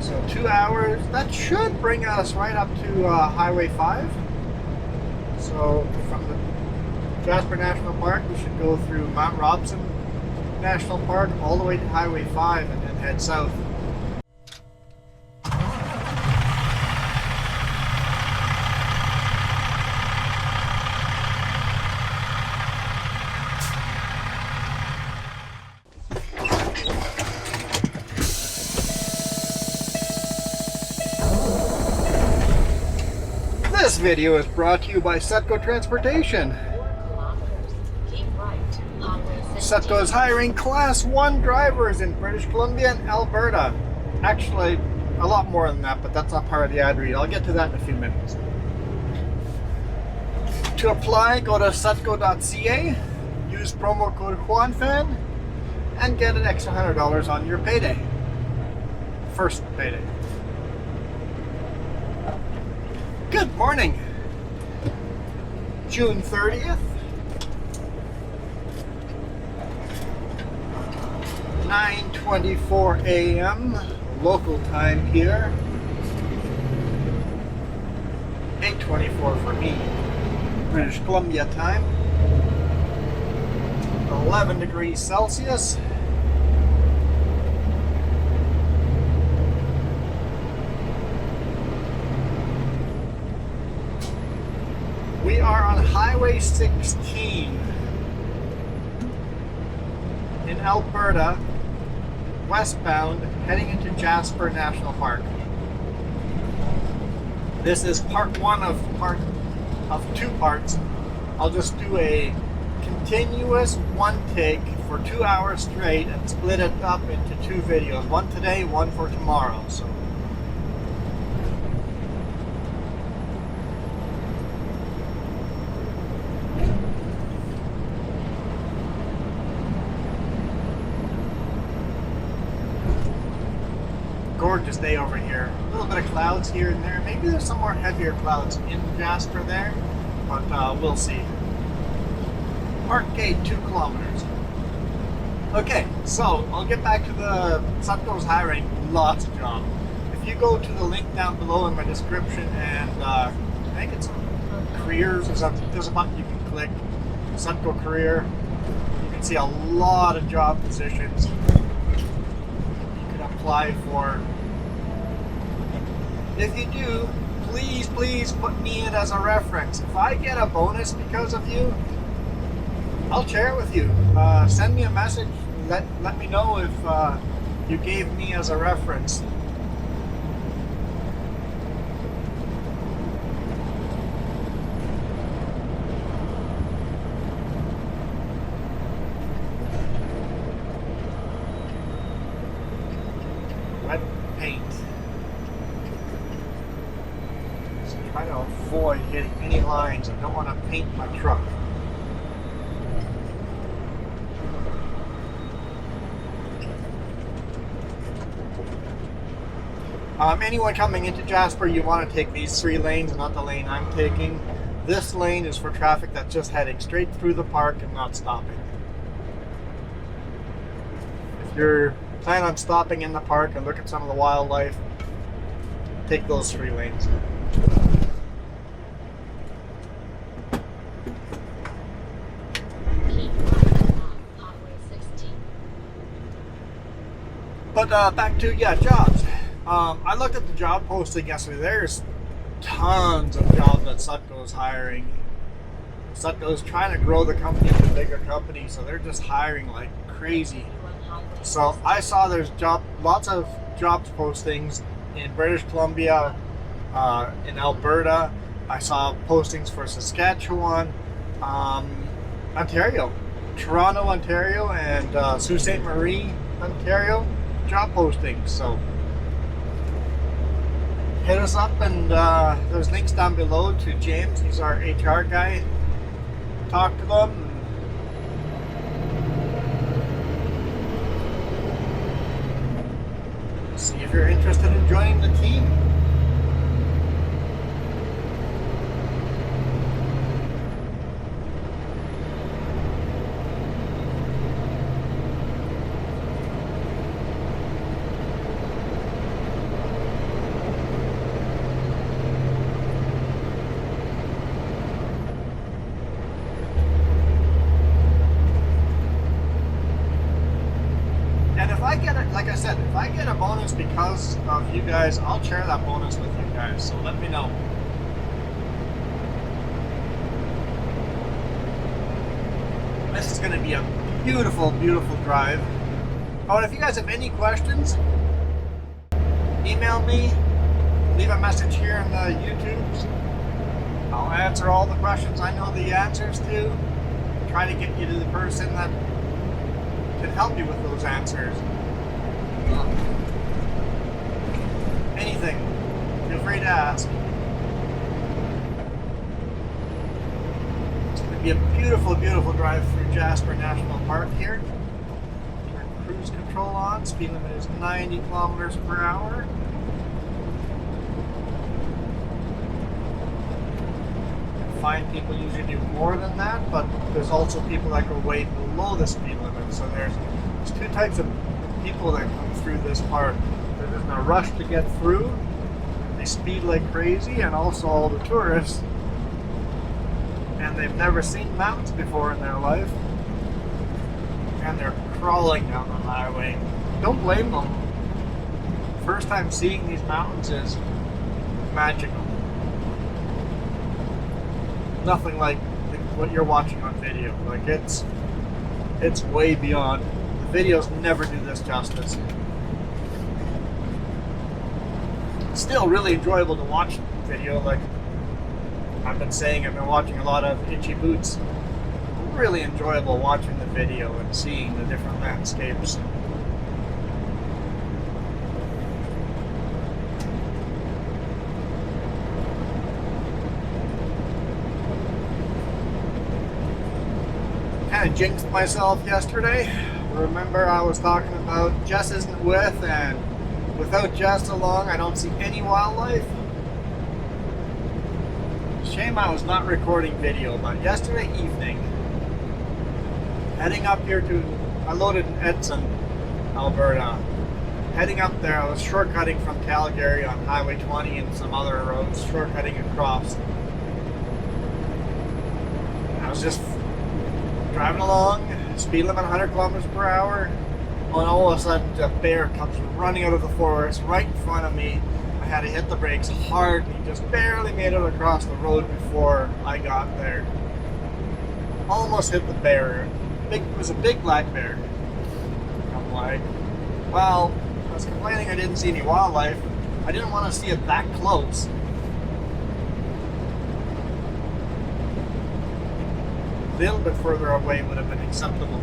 So 2 hours, that should bring us right up to Highway 5. So from the Jasper National Park, we should go through Mount Robson National Park all the way to Highway 5 and then head south. This video is brought to you by Sutco Transportation. Sutco is hiring Class 1 drivers in British Columbia and Alberta. Actually, a lot more than that, but that's not part of the ad read. I'll get to that in a few minutes. To apply, go to sutco.ca, use promo code JuanFan, and get an extra $100 on your payday. First payday. Good morning, June 30th, 9:24 a.m. local time here, 8:24 for me, British Columbia time, 11 degrees Celsius. We are on Highway 16 in Alberta, westbound, heading into Jasper National Park. This is part one of two parts. I'll just do a continuous one take for 2 hours straight and split it up into two videos. One today, one for tomorrow. So gorgeous day over here. A little bit of clouds here and there. Maybe there's some more heavier clouds in Jasper there, but we'll see. Park gate 2 kilometers. Okay, so I'll get back to the Sutco's hiring lots of jobs. If you go to the link down below in my description and I think it's careers or something, there's a button you can click, Sutco career. You can see a lot of job positions apply for. If you do, please put me in as a reference. If I get a bonus because of you, I'll share it with you. Send me a message. Let me know if you gave me as a reference. Wet paint. So try to avoid hitting any lines. I don't want to paint my truck. Anyone coming into Jasper, you want to take these 3 lanes, not the lane I'm taking. This lane is for traffic that's just heading straight through the park and not stopping. If you're plan on stopping in the park and look at some of the wildlife, take those 3 lanes. But back to jobs. I looked at the job posting yesterday. There's tons of jobs that Sutco is hiring. Sutco is trying to grow the company to a bigger company, so they're just hiring like crazy. So I saw there's lots of jobs postings in British Columbia, in Alberta. I saw postings for Saskatchewan, Ontario, Toronto, Ontario, and Sault Ste. Marie, Ontario, job postings. So hit us up, and there's links down below to James. He's our HR guy. Talk to them. See if you're interested in joining the team. like I said, if I get a bonus because of you guys, I'll share that bonus with you guys. So let me know. This is going to be a beautiful, beautiful drive. Oh, and if you guys have any questions, email me, leave a message here in the YouTubes. I'll answer all the questions I know the answers to. Try to get you to the person that can help you with those answers. Anything, feel free to ask. It's going to be a beautiful, beautiful drive through Jasper National Park here. Turn cruise control on. Speed limit is 90 kilometers per hour. I find people usually do more than that, but there's also people that go way below the speed limit. So there's two types of people that come through this park. There's in a rush to get through, they speed like crazy, and also all the tourists, and they've never seen mountains before in their life, and they're crawling down the highway. Don't blame them. First time seeing these mountains is magical. Nothing like what you're watching on video. Like it's way beyond. The videos never do this justice. It's still really enjoyable to watch video. Like I've been saying, I've been watching a lot of Itchy Boots. Really enjoyable watching the video and seeing the different landscapes. Kind of jinxed myself yesterday. Remember I was talking about Jess isn't with, and without Jess along I don't see any wildlife. Shame I was not recording video, but yesterday evening, heading up here I loaded in Edson, Alberta. Heading up there, I was shortcutting from Calgary on Highway 20 and some other roads, shortcutting across. I was just driving along, speed limit 100 kilometers per hour, and all of a sudden a bear comes running out of the forest right in front of me. I had to hit the brakes hard, and he just barely made it across the road before I got there. Almost hit the bear. It was a big black bear. I'm like, well, I was complaining I didn't see any wildlife. I didn't want to see it that close. A little bit further away would have been acceptable.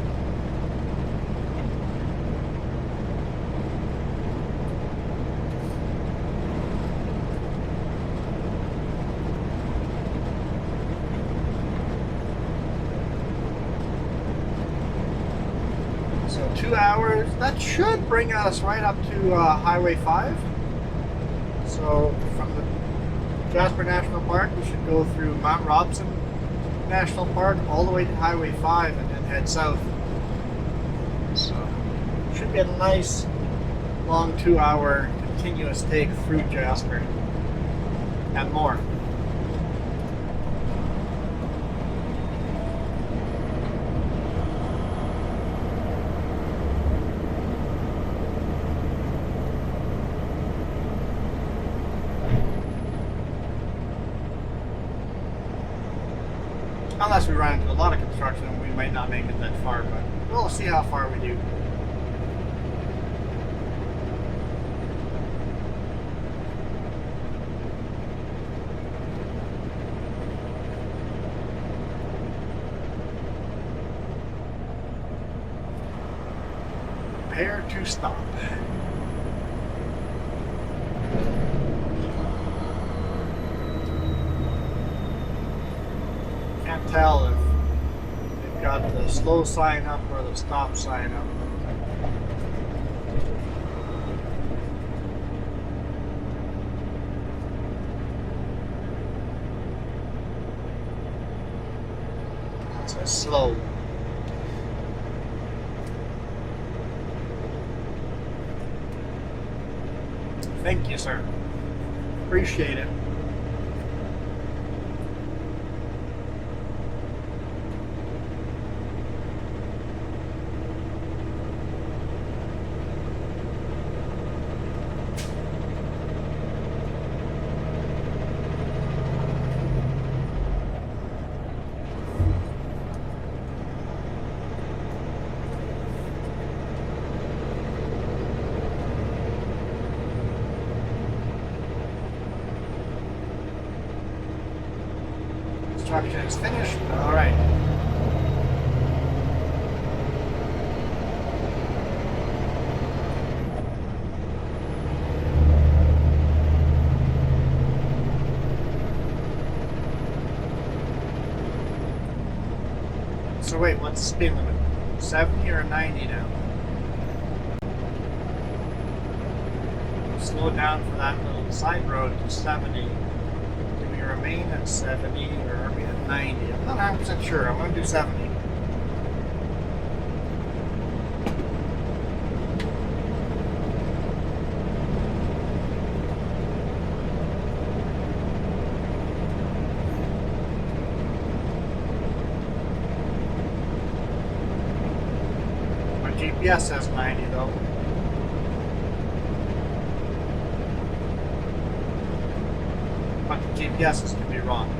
So 2 hours, that should bring us right up to Highway 5. So from the Jasper National Park, we should go through Mount Robson National Park all the way to Highway 5 and then head south. So should be a nice long 2-hour continuous take through Jasper and more. Unless we run into a lot of construction, we might not make it that far, but we'll see how far we do. Prepare to stop. Can't tell if they've got the slow sign up or the stop sign up. It says slow. Thank you, sir. Appreciate it. construction is finished. All right. So wait, what's the speed limit? 70 or 90 now? Slow down for that little side road to 70. Do we remain at 70 or are we at 90? I'm not 100% sure. I'm going to do 70. My GPS says 90 though. But the GPS is going to be wrong.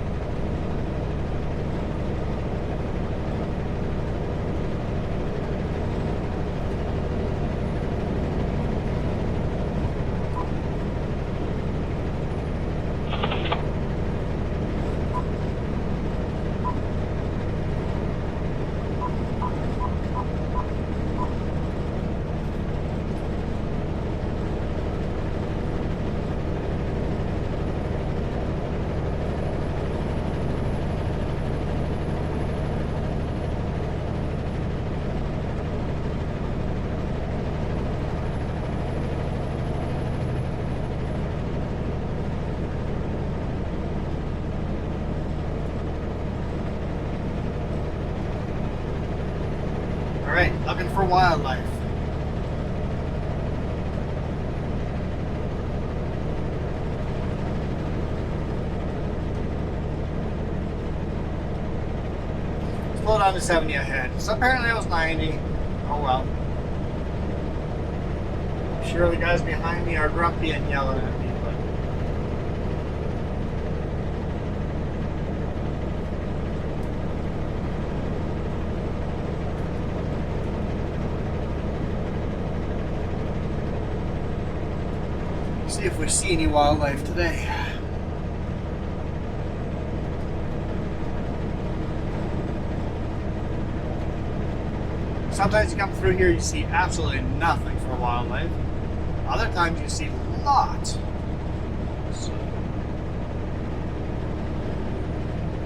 Alright, looking for wildlife. Slow down to 70 ahead. So apparently it was 90. Oh well. I'm sure the guys behind me are grumpy and yelling at me, but see if we see any wildlife today. Sometimes you come through here, you see absolutely nothing for wildlife. Other times you see lots. So,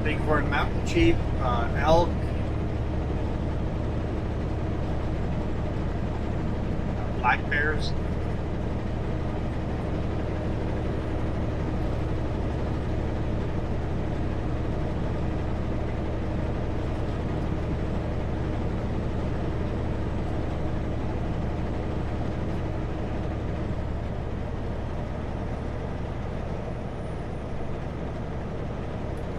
bighorn mountain sheep, elk, black bears.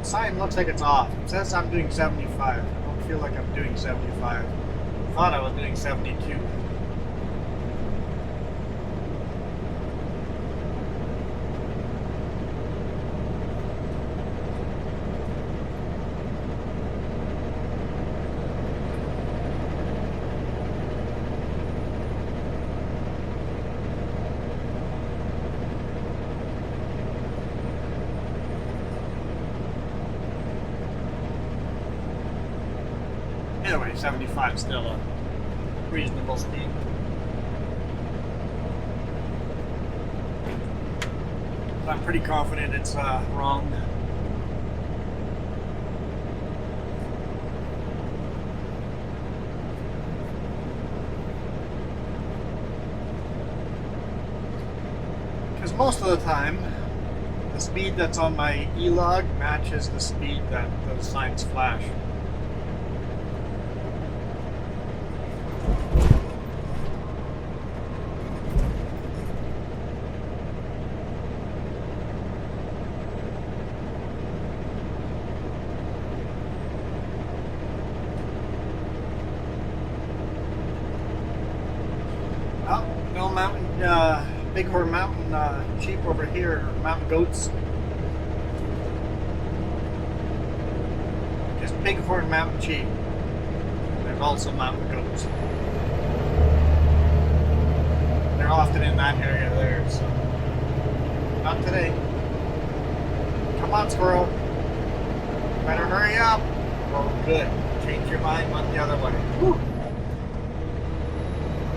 Sign looks like it's off. It says I'm doing 75. I don't feel like I'm doing 75. I thought I was doing 72. Anyway, 75 is still a reasonable speed. I'm pretty confident it's wrong. Because most of the time, the speed that's on my e-log matches the speed that those signs flash. No mountain, bighorn mountain sheep over here, mountain goats. Just bighorn mountain sheep. There's also mountain goats. They're often in that area there, so not today. Come on, squirrel. Better hurry up. Oh, good. Change your mind, went the other way. Whew.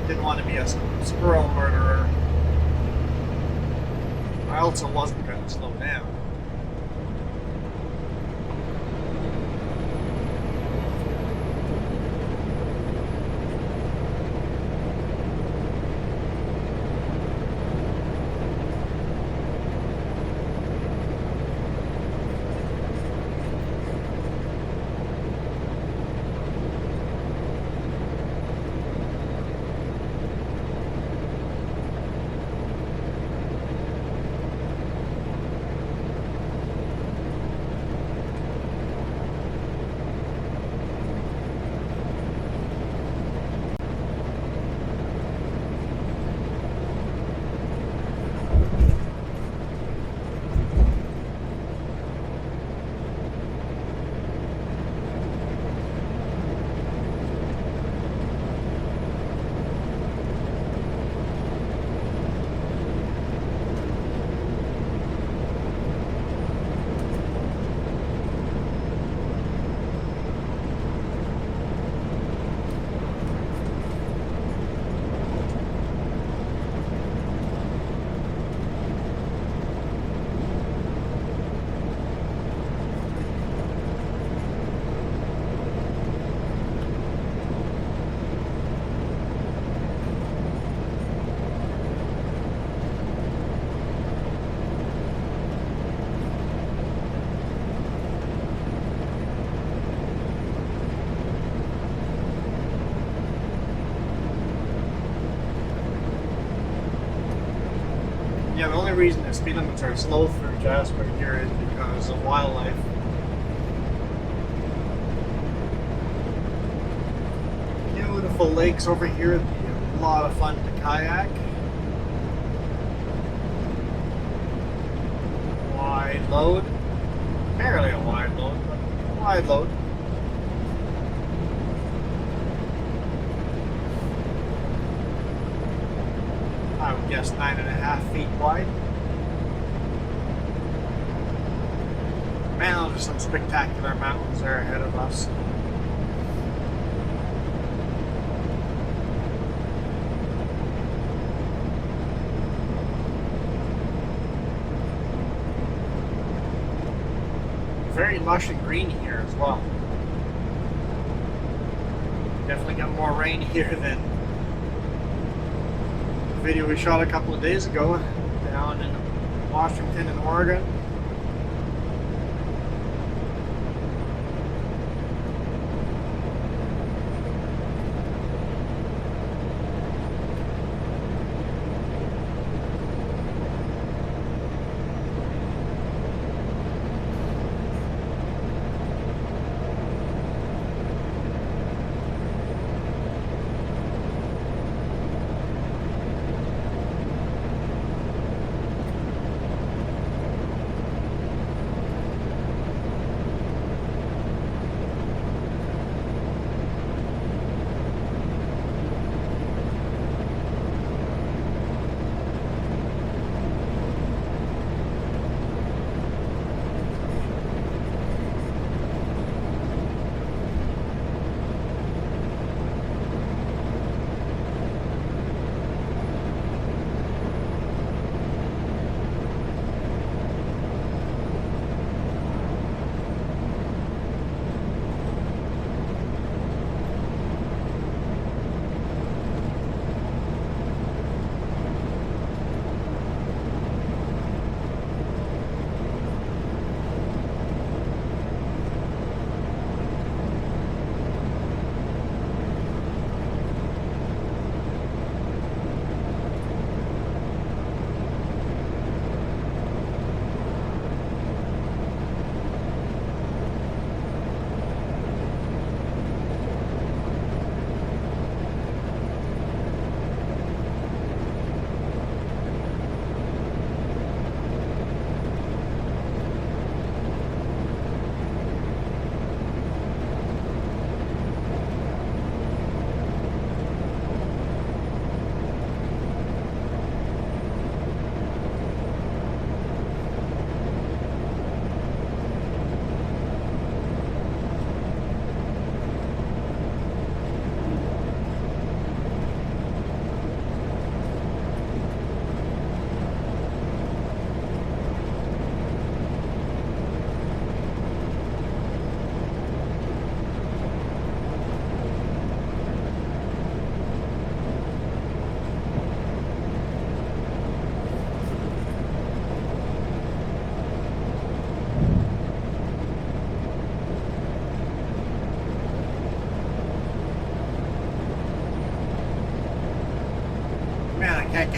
Didn't want to be a squirrel murderer. I also wasn't going to slow down. Yeah, the only reason the speed limits are slow through Jasper here is because of wildlife. Beautiful lakes over here. It'd be a lot of fun to kayak. Wide load. Barely a wide load, but a wide load. I would guess 9.5 feet wide. Man, those are some spectacular mountains there ahead of us. Very lush and green here as well. Definitely got more rain here than the video we shot a couple of days ago down in Washington and Oregon.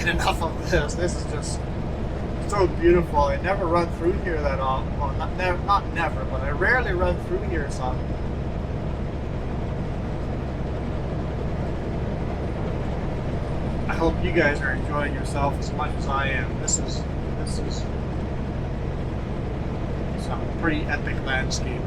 get enough of this. This is just so beautiful. I never run through here that often. Well, not never, but I rarely run through here, so. I hope you guys are enjoying yourself as much as I am. This is some pretty epic landscape.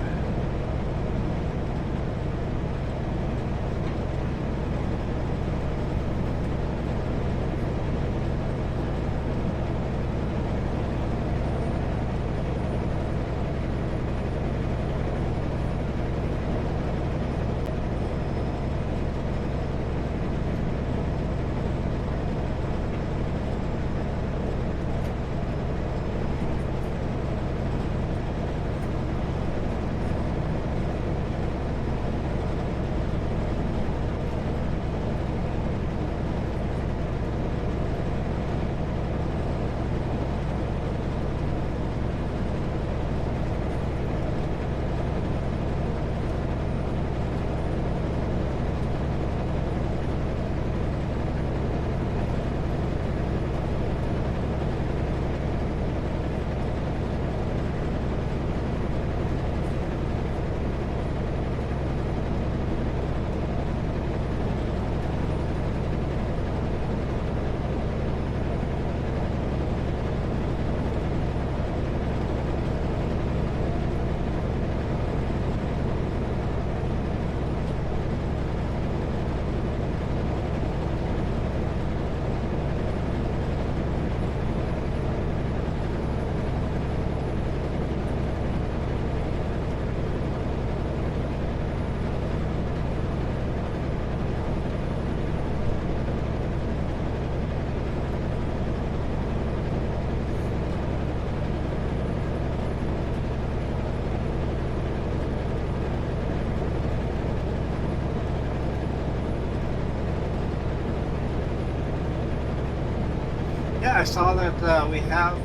Yeah, I saw that we have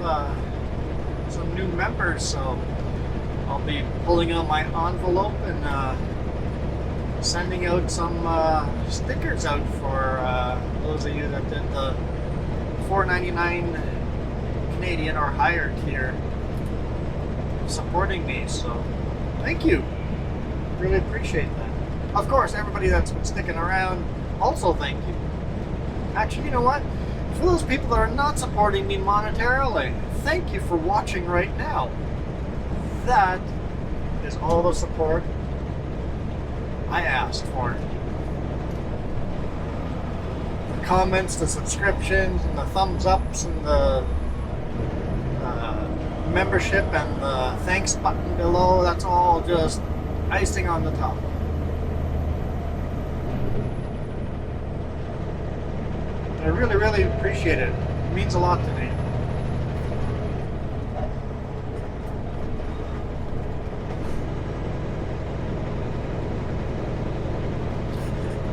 some new members, so I'll be pulling out my envelope and sending out some stickers out for those of you that did the $4.99 Canadian or higher tier supporting me. So thank you, really appreciate that. Of course, everybody that's been sticking around, also thank you. Actually, you know what? For those people that are not supporting me monetarily, thank you for watching right now. That is all the support I asked for. The comments, the subscriptions, and the thumbs ups, and the membership, and the thanks button below, that's all just icing on the top. I really, really appreciate it. It means a lot to me.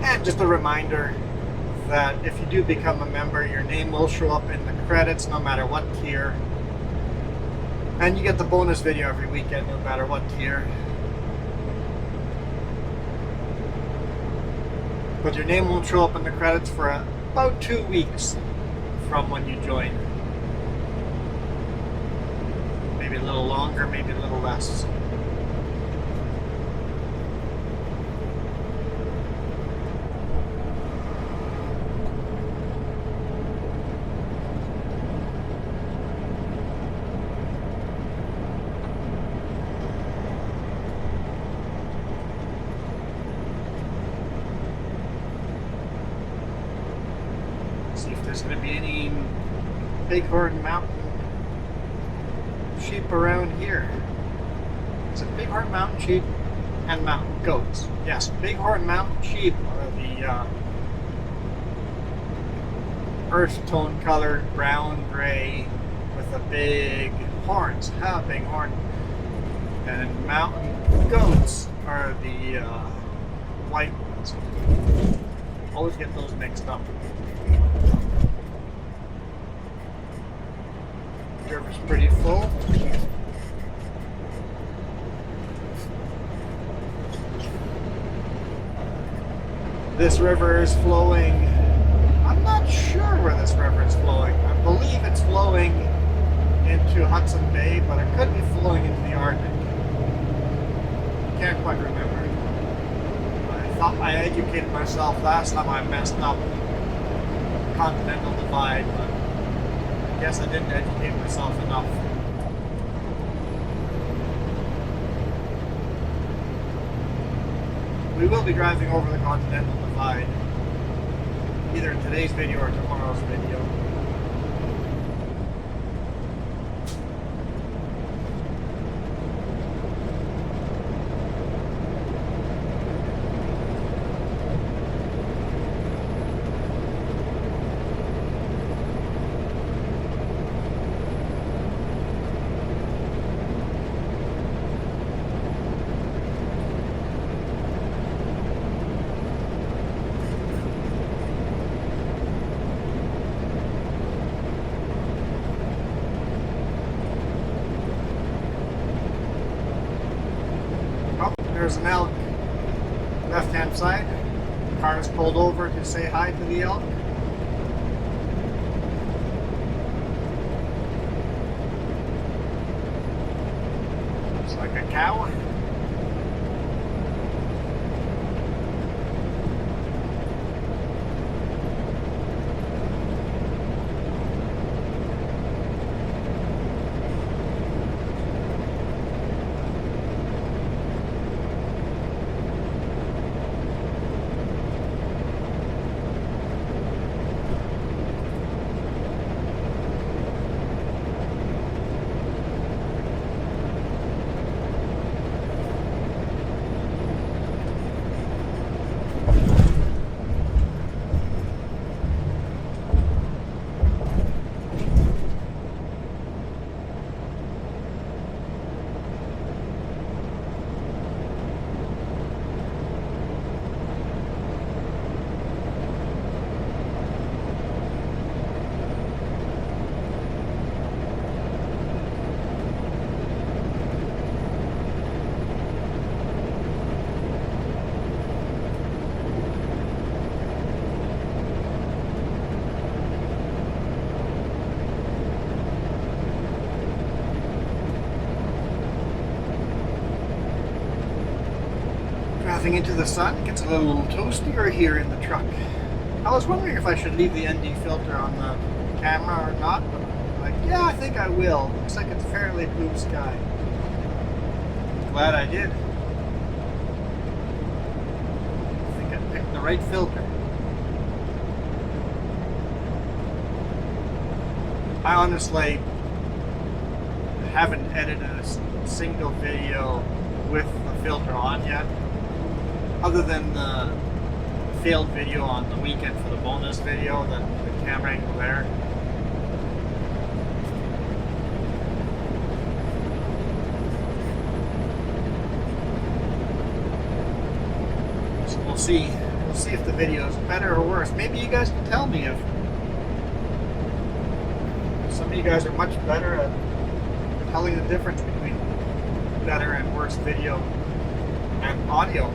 And just a reminder that if you do become a member, your name will show up in the credits no matter what tier. And you get the bonus video every weekend no matter what tier. But your name won't show up in the credits for about 2 weeks from when you join. Maybe a little longer, maybe a little less. See if there's going to be any Bighorn Mountain sheep around here. Is it Bighorn Mountain sheep and mountain goats? Yes, Bighorn Mountain sheep are the earth tone colored brown gray with the big horns, big horn. And mountain goats are the white ones. Always get those mixed up. The river's pretty full. This river is flowing, I'm not sure wonder where this river is flowing. I believe it's flowing into Hudson Bay, but it could be flowing into the Arctic. Can't quite remember. I thought I educated myself last time I messed up continental divide, but I guess I didn't educate myself enough. We will be driving over the continental divide, either in today's video or tomorrow's video. There's an elk, left hand side. The car is pulled over to say hi to the elk. Looks like a cow. Driving into the sun, it gets a little toastier here in the truck. I was wondering if I should leave the ND filter on the camera or not, but I'm like, yeah, I think I will. Looks like it's fairly blue sky. Glad I did. I think I picked the right filter. I honestly haven't edited a single video with the filter on yet, other than the failed video on the weekend for the bonus video, the camera angle there. So we'll see. We'll see if the video is better or worse. Maybe you guys can tell me if some of you guys are much better at telling the difference between better and worse video and audio.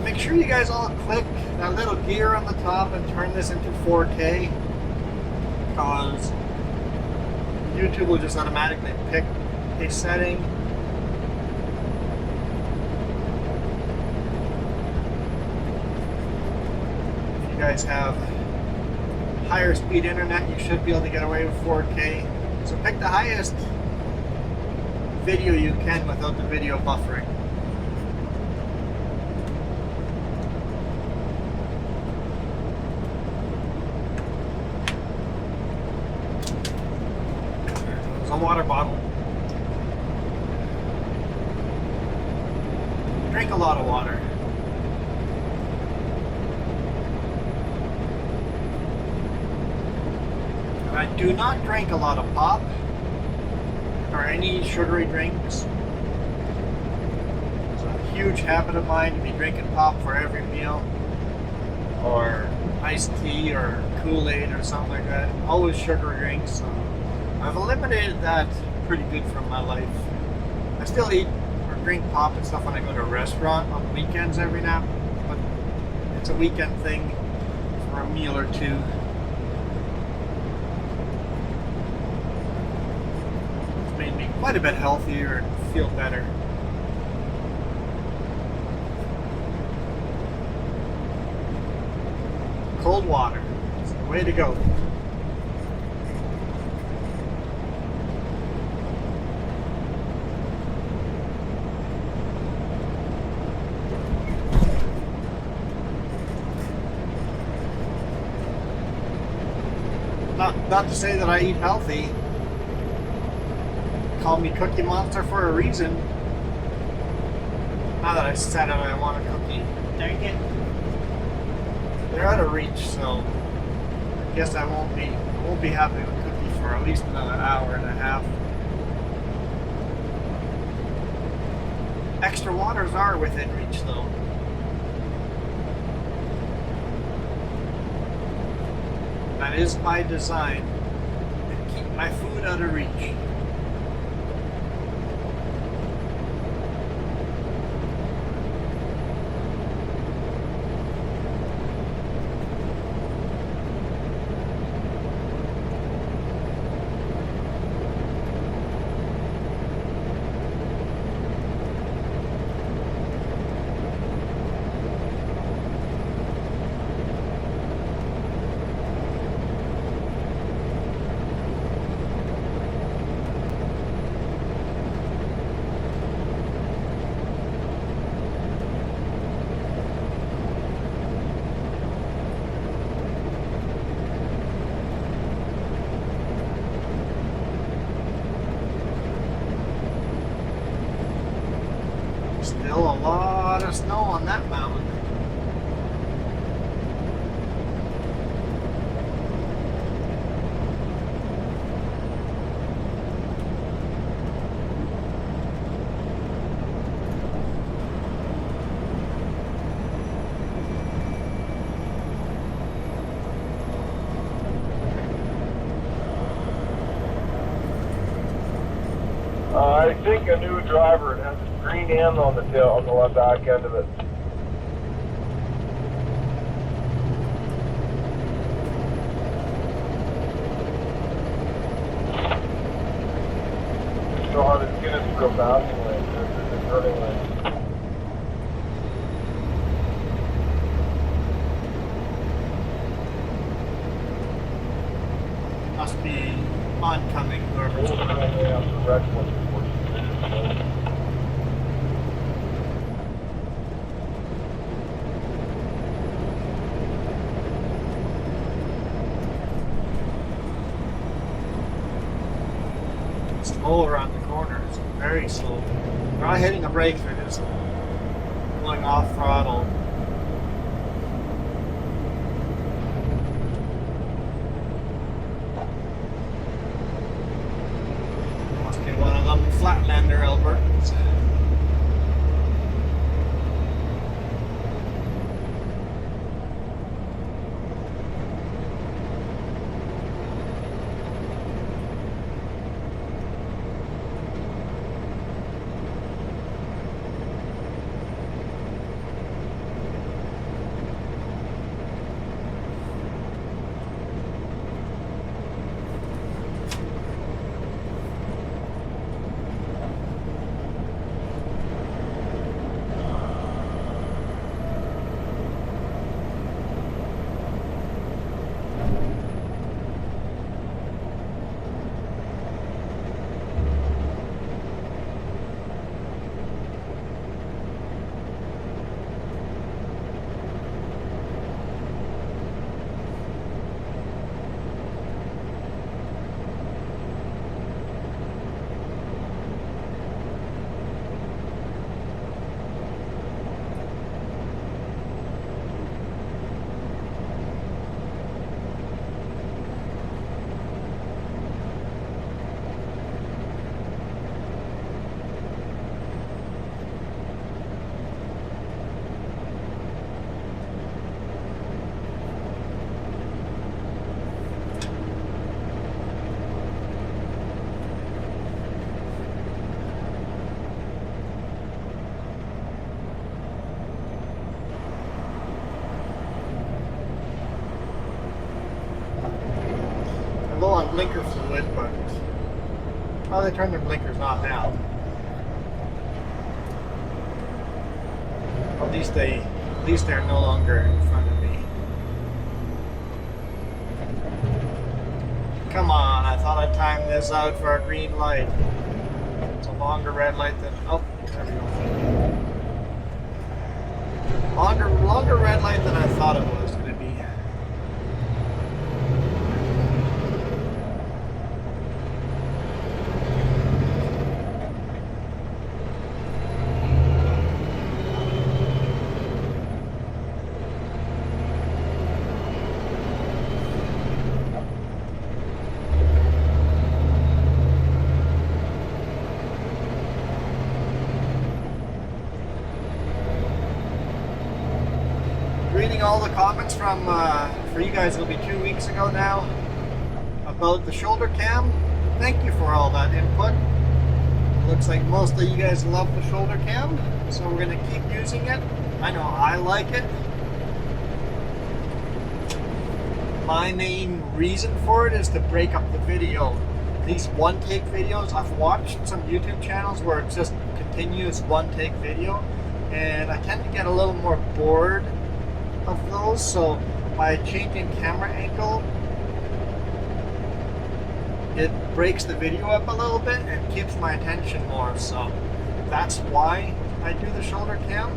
Make sure you guys all click that little gear on the top and turn this into 4K, because YouTube will just automatically pick a setting. If you guys have higher speed internet, you should be able to get away with 4K. So pick the highest video you can without the video buffering. A water bottle. Drink a lot of water. And I do not drink a lot of pop or any sugary drinks. It's a huge habit of mine to be drinking pop for every meal, or iced tea or Kool-Aid or something like that. Always sugar drinks. So I've eliminated that pretty good from my life. I still eat or drink pop and stuff when I go to a restaurant on weekends every now, but It's a weekend thing for a meal or two. It's made me quite a bit healthier and feel better. Cold water is the way to go. Not to say that I eat healthy. Call me Cookie Monster for a reason. Now that I said it, I want a cookie. Dang it. They're out of reach, so I guess I won't be having a cookie for at least another hour and a half. Extra waters are within reach, though. That is by design, to keep my food out of reach. Still a lot of snow on that mountain. I think a new driver. It has a green end on the tail, on the left back end of it. So hard to get it through a bouncing lane. It's a turning lane. Must be oncoming whoever's Way out the wreck once before she finishes. slow around the corners, very slow. They're not hitting the brakes, they're just going off throttle. Must be one of them Flatlander Albertans. low on blinker fluid, but well, they turned their blinkers on now. At least they're no longer in front of me. Come on, I thought I'd time this out for a green light. It's a longer red light than, oh, there we go. Longer red light than I thought it was going to be. Reading all the comments from, for you guys, it'll be 2 weeks ago now, about the shoulder cam. Thank you for all that input. It looks like most of you guys love the shoulder cam, so we're going to keep using it. I know I like it. My main reason for it is to break up the video. These one-take videos, I've watched some YouTube channels where it's just continuous one-take video, and I tend to get a little more bored of those, so by changing camera angle, it breaks the video up a little bit and keeps my attention more. So that's why I do the shoulder cam.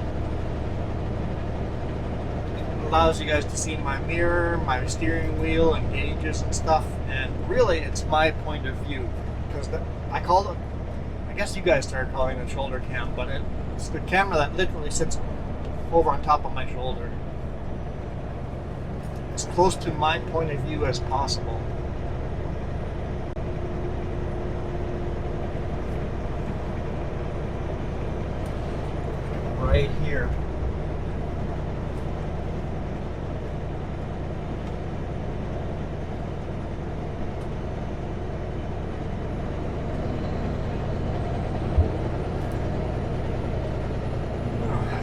It allows you guys to see my mirror, my steering wheel and gauges and stuff, and really it's my point of view, because I call it, I guess you guys started calling it shoulder cam, but it's the camera that literally sits over on top of my shoulder. As close to my point of view as possible. Right here.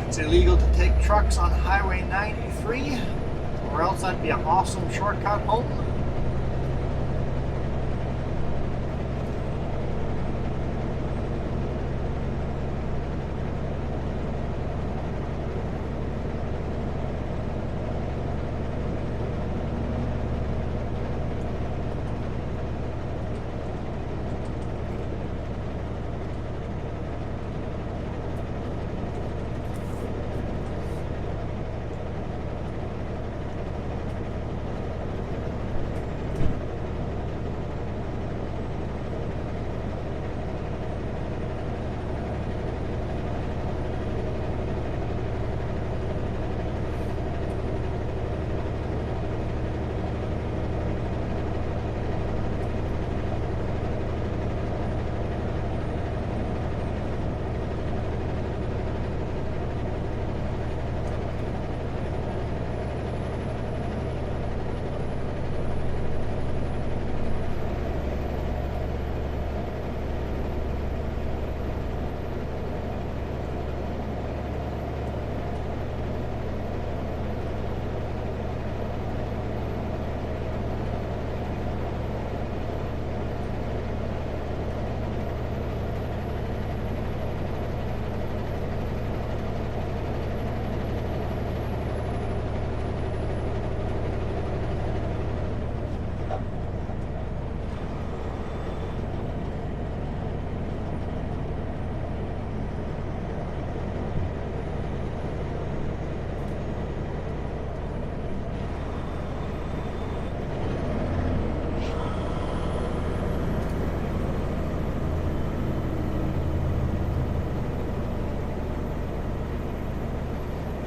It's illegal to take trucks on Highway 93. Or else that'd be an awesome shortcut home.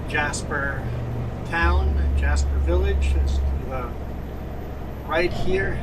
Jasper town, Jasper village is to the right here.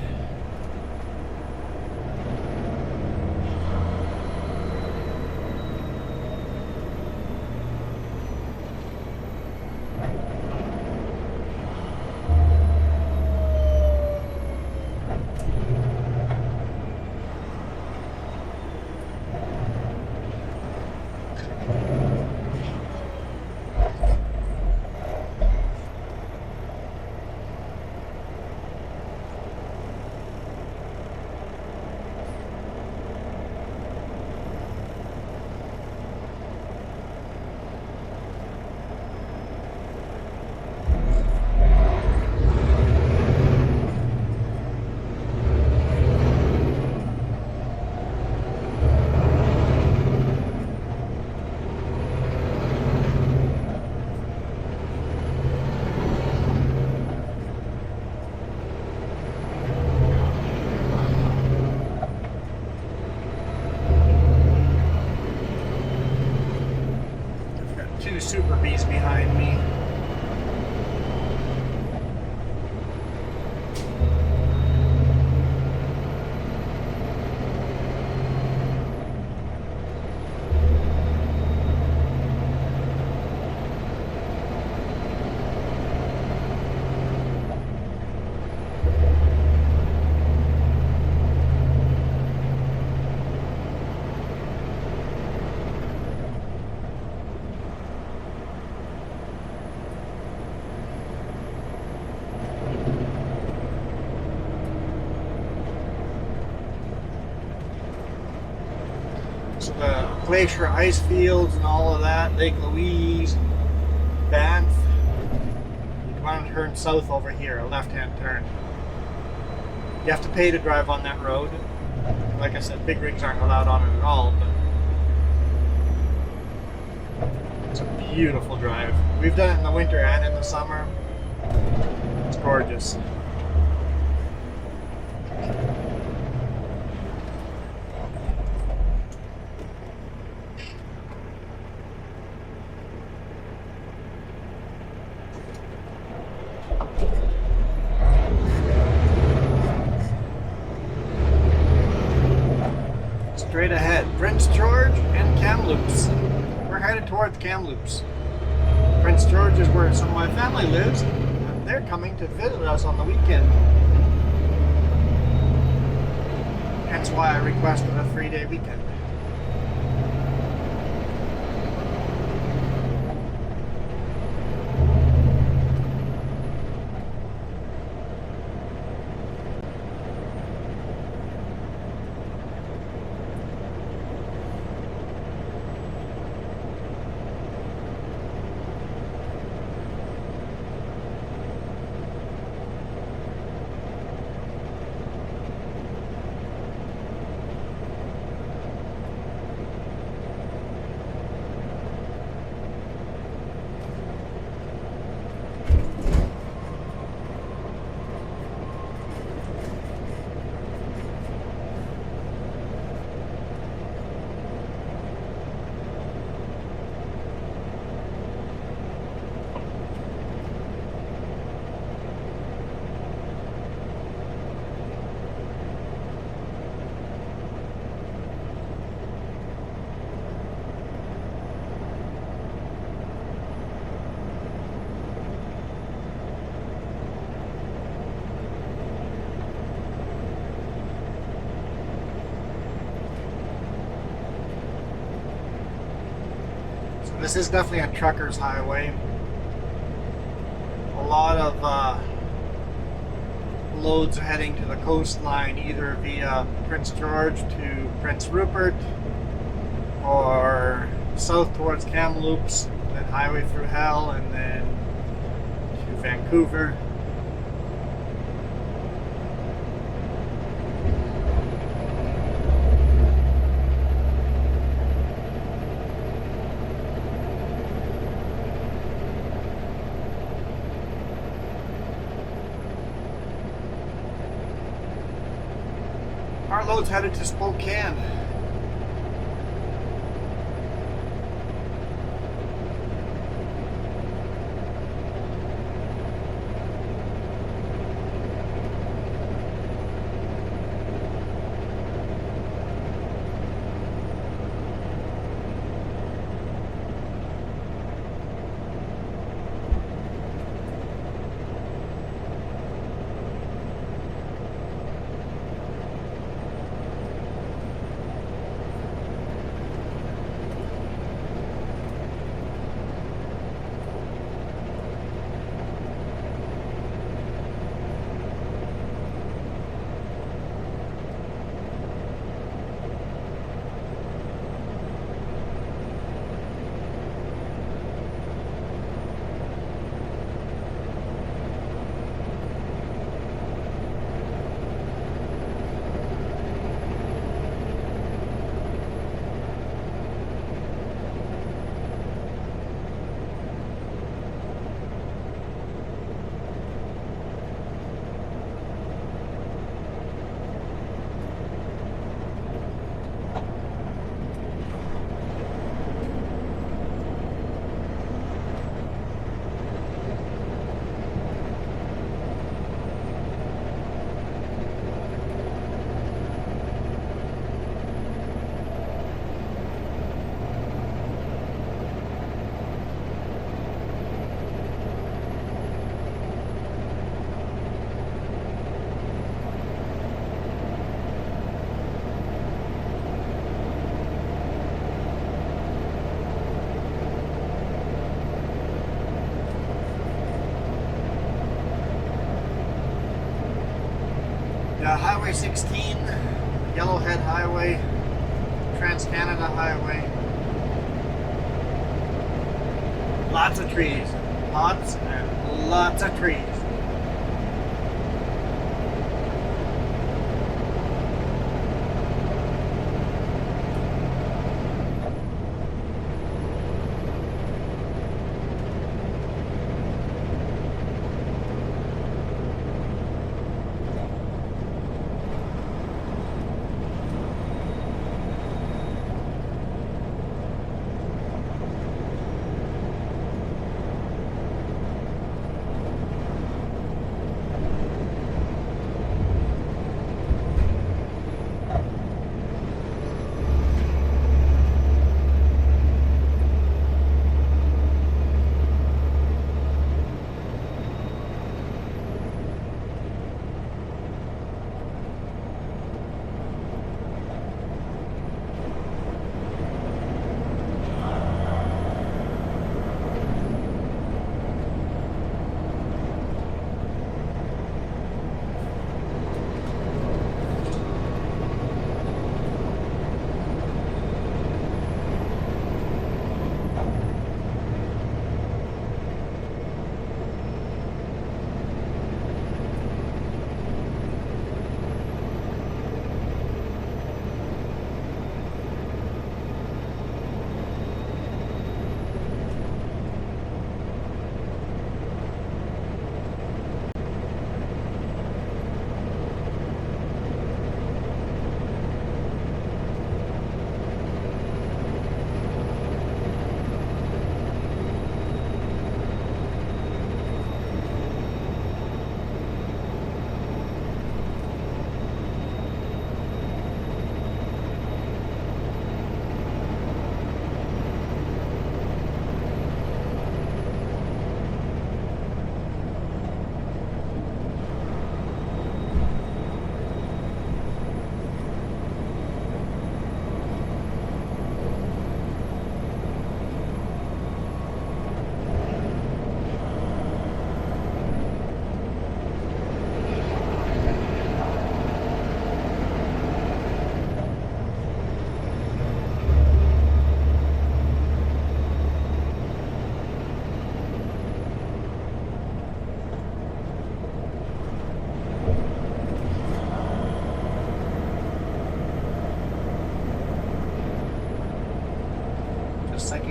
So the glacier ice fields and all of that, Lake Louise, Banff. You want to turn south over here, a left-hand turn. You have to pay to drive on that road. Like I said, big rigs aren't allowed on it at all, but it's a beautiful drive. We've done it in the winter and in the summer. It's gorgeous. Straight ahead, Prince George and Kamloops. We're headed towards Kamloops. Prince George is where some of my family lives, and they're coming to visit us on the weekend. Hence why I requested a 3-day weekend. This is definitely a trucker's highway. A lot of loads heading to the coastline, either via Prince George to Prince Rupert or south towards Kamloops, then highway through Hell, and then to Vancouver. Our load's headed to Spokane. Highway 16, Yellowhead Highway, Trans-Canada Highway. Lots of trees. Lots and lots of trees.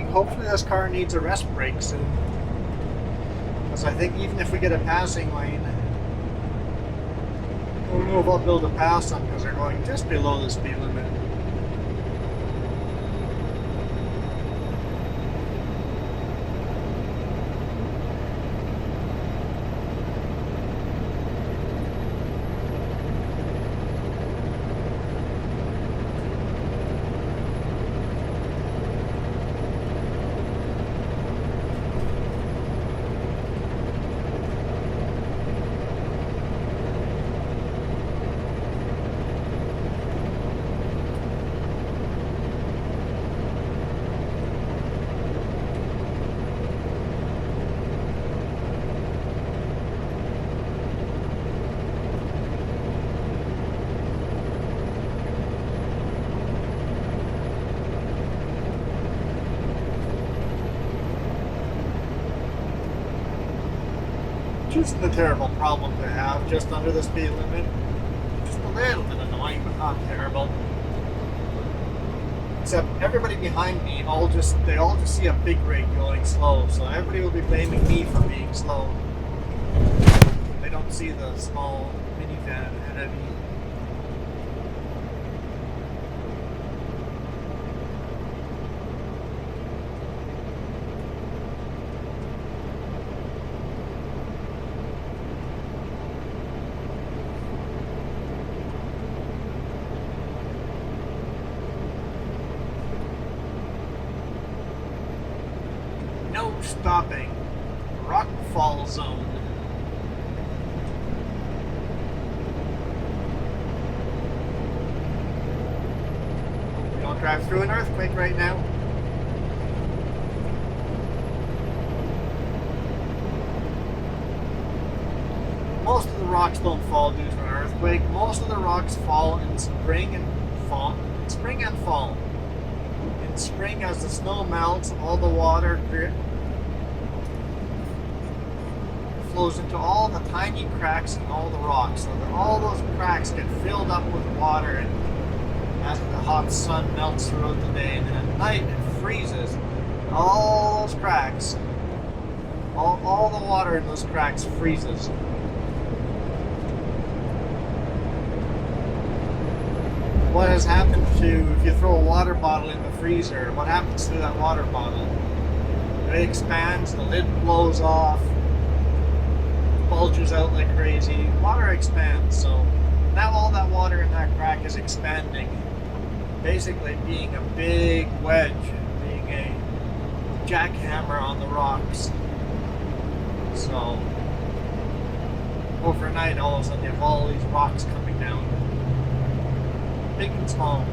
Hopefully this car needs a rest break soon. Because I think even if we get a passing lane, I don't know if I'll be able to pass them because they're going just below the speed limit. Isn't a terrible problem to have, just under the speed limit. Just a little bit annoying, but not terrible. Except everybody behind me, they all just see a big rig going slow, so everybody will be blaming me for being slow. They don't see the small minivan ahead of me. No stopping. Rockfall zone. We don't drive through an earthquake right now. Most of the rocks don't fall due to an earthquake. Most of the rocks fall in spring and fall. spring, as the snow melts, all the water flows into all the tiny cracks in all the rocks. So that all those cracks get filled up with water, and as the hot sun melts throughout the day, and then at night it freezes. All those cracks, all the water in those cracks freezes. What has happened to, if you throw a water bottle in the freezer, what happens to that water bottle? It expands, the lid blows off, bulges out like crazy. Water expands, so now all that water in that crack is expanding, basically being a big wedge, being a jackhammer on the rocks. So overnight, all of a sudden you have all these rocks coming down, big and small.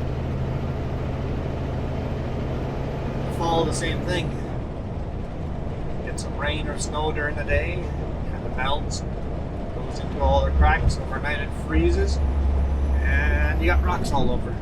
Follow the same thing. Get some rain or snow during the day, kind of melts, goes into all the cracks. Overnight it freezes, and you got rocks all over.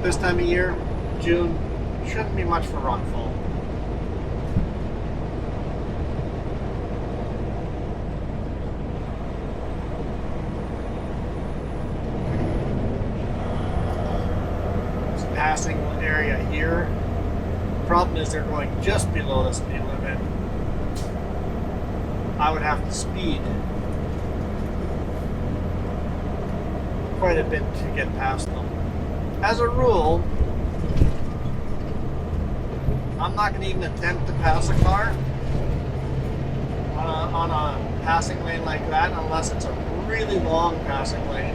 This time of year, June, shouldn't be much for Rockfall. It's a passing area here. The problem is they're going just below the speed limit. I would have to speed quite a bit to get past them. As a rule, I'm not going to even attempt to pass a car on a passing lane like that unless it's a really long passing lane.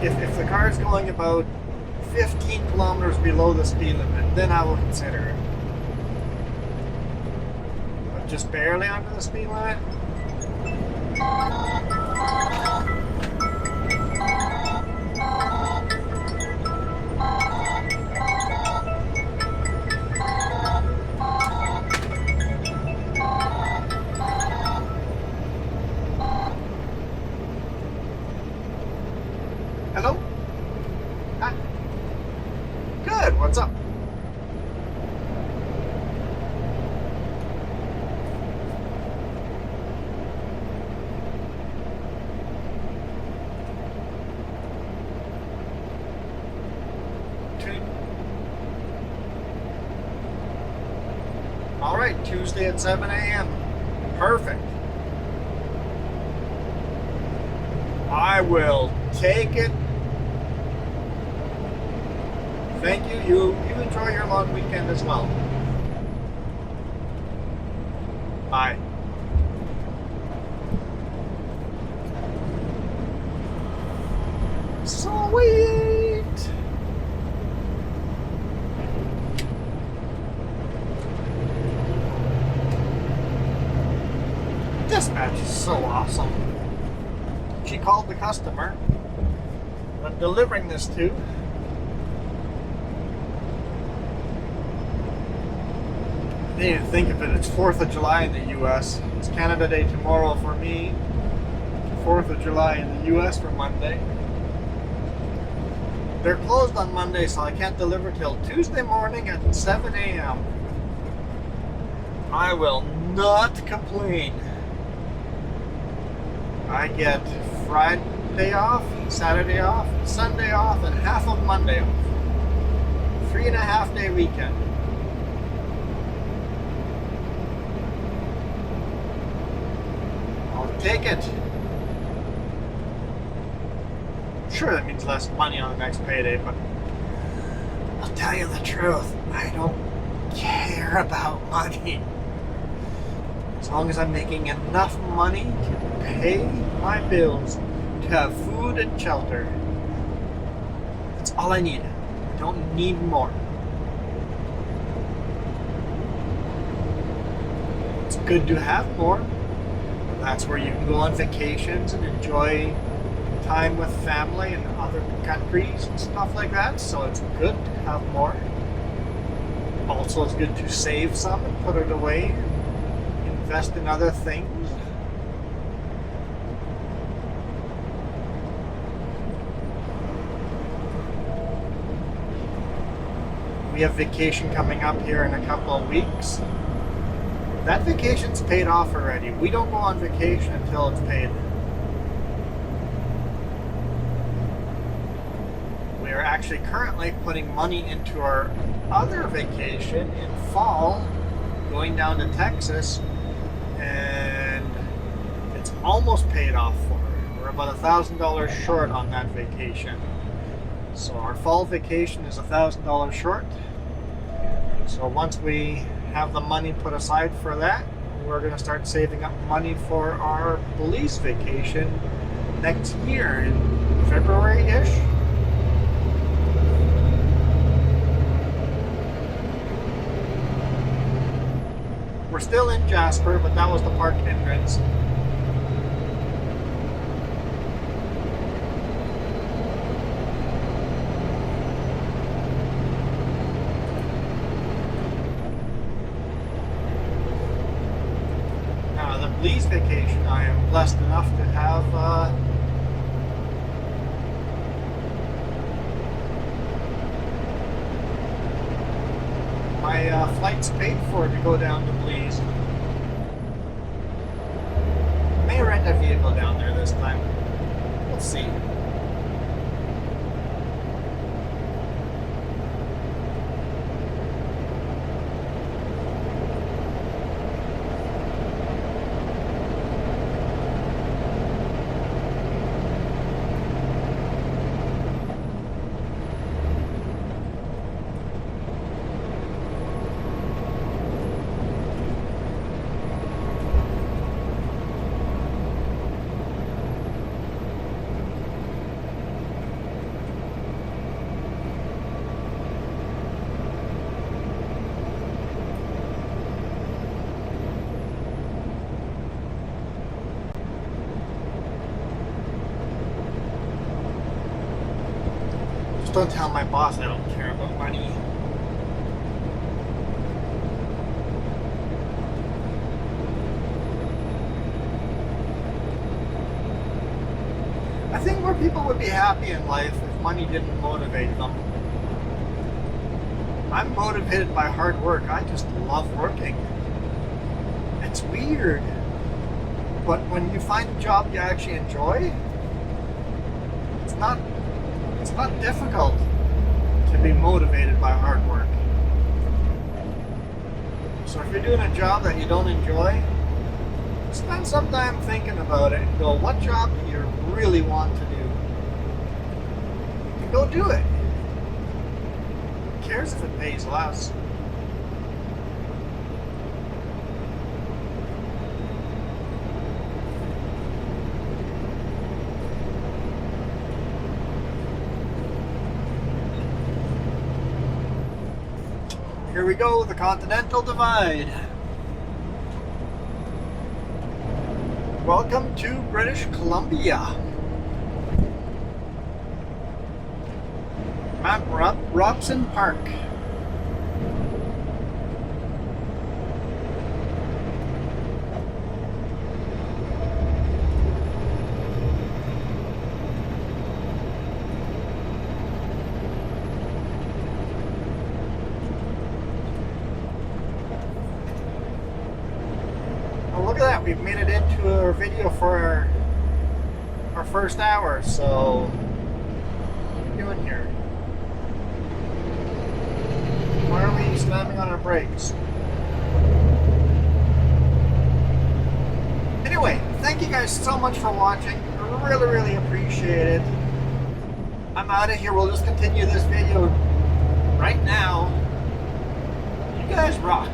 If the car is going about 15 kilometers below the speed limit, then I will consider it. But just barely under the speed limit? Hello? Hi. Good, what's up? All right, Tuesday at 7 a.m. Perfect. I will take it. Thank you. You enjoy your long weekend as well. Bye. Sweet. Dispatch is so awesome. She called the customer I'm delivering this to. I didn't even think of it. It's 4th of July in the US. It's Canada Day tomorrow for me. 4th of July in the US for Monday. They're closed on Monday, so I can't deliver till Tuesday morning at 7 a.m. I will not complain. I get Friday off, Saturday off, Sunday off, and half of Monday off. 3.5 day weekend. I'll take it. Sure, that means less money on the next payday, but I'll tell you the truth, I don't care about money. As long as I'm making enough money to pay my bills, to have food and shelter, that's all I need. I don't need more. That's good to have more. That's where you can go on vacations and enjoy time with family in other countries and stuff like that. So it's good to have more. Also, it's good to save some and put it away and invest in other things. We have vacation coming up here in a couple of weeks. That vacation's paid off already. We don't go on vacation until it's paid. We are actually currently putting money into our other vacation in fall, going down to Texas, and it's almost paid off for. We're about $1,000 short on that vacation. So our fall vacation is $1,000 short. So once we have the money put aside for that, we're going to start saving up money for our Belize vacation next year in February-ish. We're still in Jasper, but that was the park entrance. Belize vacation, I am blessed enough to have my flights paid for to go down to Belize. May rent a vehicle down there this time. We'll see. Don't tell my boss I don't care about money. I think more people would be happy in life if money didn't motivate them. I'm motivated by hard work. I just love working. It's weird. But when you find a job you actually enjoy, it's not difficult to be motivated by hard work. So if you're doing a job that you don't enjoy, spend some time thinking about it and go, what job do you really want to do? And go do it. Who cares if it pays less? Here we go, the Continental Divide. Welcome to British Columbia. Mount Robson Park. Look at that, we've made it into our video for our first hour, so what are we doing here? Why are we slamming on our brakes? Anyway, thank you guys so much for watching. Really appreciate it. I'm out of here. We'll just continue this video right now. You guys rock.